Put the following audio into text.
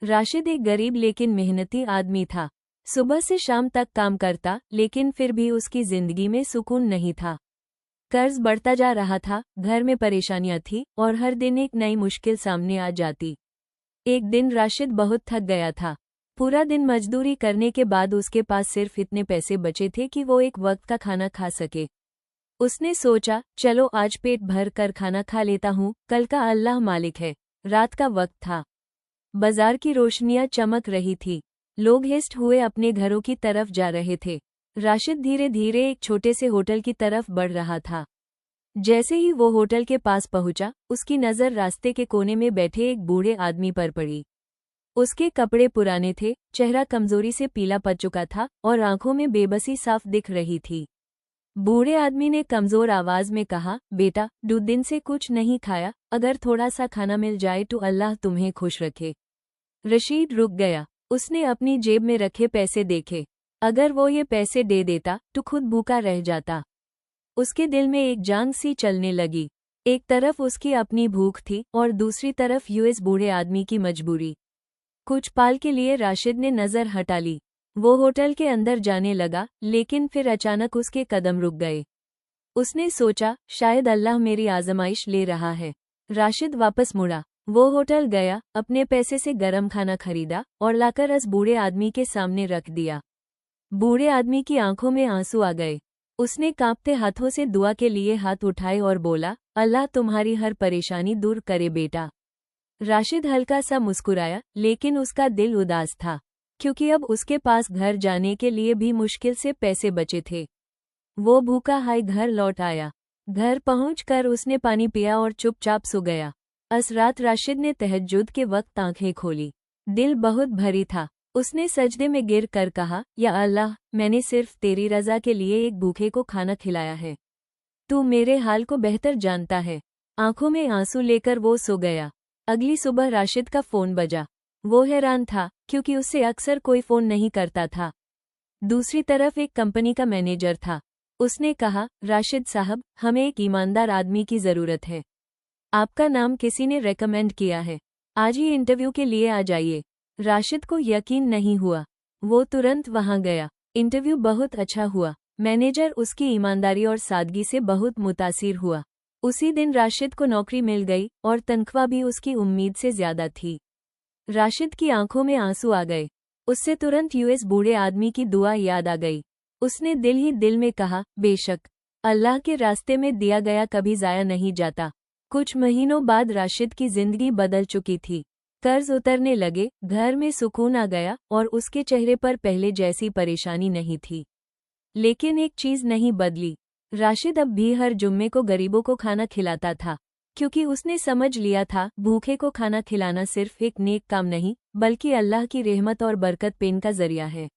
राशिद एक गरीब लेकिन मेहनती आदमी था। सुबह से शाम तक काम करता, लेकिन फिर भी उसकी जिंदगी में सुकून नहीं था। कर्ज बढ़ता जा रहा था, घर में परेशानियां थी और हर दिन एक नई मुश्किल सामने आ जाती। एक दिन राशिद बहुत थक गया था। पूरा दिन मजदूरी करने के बाद उसके पास सिर्फ इतने पैसे बचे थे कि वो एक वक्त का खाना खा सके। उसने सोचा, चलो आज पेट भर कर खाना खा लेता हूँ, कल का अल्लाह मालिक है। रात का वक्त था। बाजार की रोशनियां चमक रही थी। लोग हिस्ट हुए अपने घरों की तरफ जा रहे थे। राशिद धीरे धीरे एक छोटे से होटल की तरफ बढ़ रहा था। जैसे ही वो होटल के पास पहुंचा, उसकी नज़र रास्ते के कोने में बैठे एक बूढ़े आदमी पर पड़ी। उसके कपड़े पुराने थे, चेहरा कमजोरी से पीला पड़ चुका था और आंखों में बेबसी साफ दिख रही थी। बूढ़े आदमी ने कमजोर आवाज में कहा, बेटा, 2 दिन से कुछ नहीं खाया, अगर थोड़ा सा खाना मिल जाए तो अल्लाह तुम्हें खुश रखे। रशीद रुक गया। उसने अपनी जेब में रखे पैसे देखे। अगर वो ये पैसे दे देता तो खुद भूखा रह जाता। उसके दिल में एक जान सी चलने लगी। एक तरफ उसकी अपनी भूख थी और दूसरी तरफ यूएस बूढ़े आदमी की मजबूरी। कुछ पाल के लिए राशिद ने नजर हटा ली। वो होटल के अंदर जाने लगा, लेकिन फिर अचानक उसके कदम रुक गए। उसने सोचा, शायद अल्लाह मेरी आजमाइश ले रहा है। राशिद वापस मुड़ा। वो होटल गया, अपने पैसे से गरम खाना खरीदा और लाकर उस बूढ़े आदमी के सामने रख दिया। बूढ़े आदमी की आंखों में आंसू आ गए। उसने कांपते हाथों से दुआ के लिए हाथ उठाए और बोला, अल्लाह तुम्हारी हर परेशानी दूर करे बेटा। राशिद हल्का सा मुस्कुराया, लेकिन उसका दिल उदास था, क्योंकि अब उसके पास घर जाने के लिए भी मुश्किल से पैसे बचे थे। वो भूखा हाय घर लौट आया। घर पहुंचकर उसने पानी पिया और चुपचाप सो गया। उस रात राशिद ने तहज्जुद के वक्त आंखें खोली। दिल बहुत भरी था। उसने सजदे में गिर कर कहा, या अल्लाह, मैंने सिर्फ तेरी रजा के लिए एक भूखे को खाना खिलाया है। तू मेरे हाल को बेहतर जानता है। आंखों में आंसू लेकर वो सो गया। अगली सुबह राशिद का फोन बजा। वो हैरान था, क्योंकि उससे अक्सर कोई फोन नहीं करता था। दूसरी तरफ एक कंपनी का मैनेजर था। उसने कहा, राशिद साहब, हमें एक ईमानदार आदमी की जरूरत है। आपका नाम किसी ने रेकमेंड किया है। आज ही इंटरव्यू के लिए आ जाइए। राशिद को यकीन नहीं हुआ। वो तुरंत वहां गया। इंटरव्यू बहुत अच्छा हुआ। मैनेजर उसकी ईमानदारी और सादगी से बहुत मुतासिर हुआ। उसी दिन राशिद को नौकरी मिल गई और तनख्वाह भी उसकी उम्मीद से ज्यादा थी। राशिद की आंखों में आंसू आ गए। उससे तुरंत यूएस बूढ़े आदमी की दुआ याद आ गई। उसने दिल ही दिल में कहा, बेशक, अल्लाह के रास्ते में दिया गया कभी जाया नहीं जाता। कुछ महीनों बाद राशिद की जिंदगी बदल चुकी थी। कर्ज उतरने लगे, घर में सुकून आ गया और उसके चेहरे पर पहले जैसी परेशानी नहीं थी। लेकिन एक चीज नहीं बदली। राशिद अब भी हर जुम्मे को गरीबों को खाना खिलाता था, क्योंकि उसने समझ लिया था, भूखे को खाना खिलाना सिर्फ एक नेक काम नहीं, बल्कि अल्लाह की रहमत और बरकत पेन का जरिया है।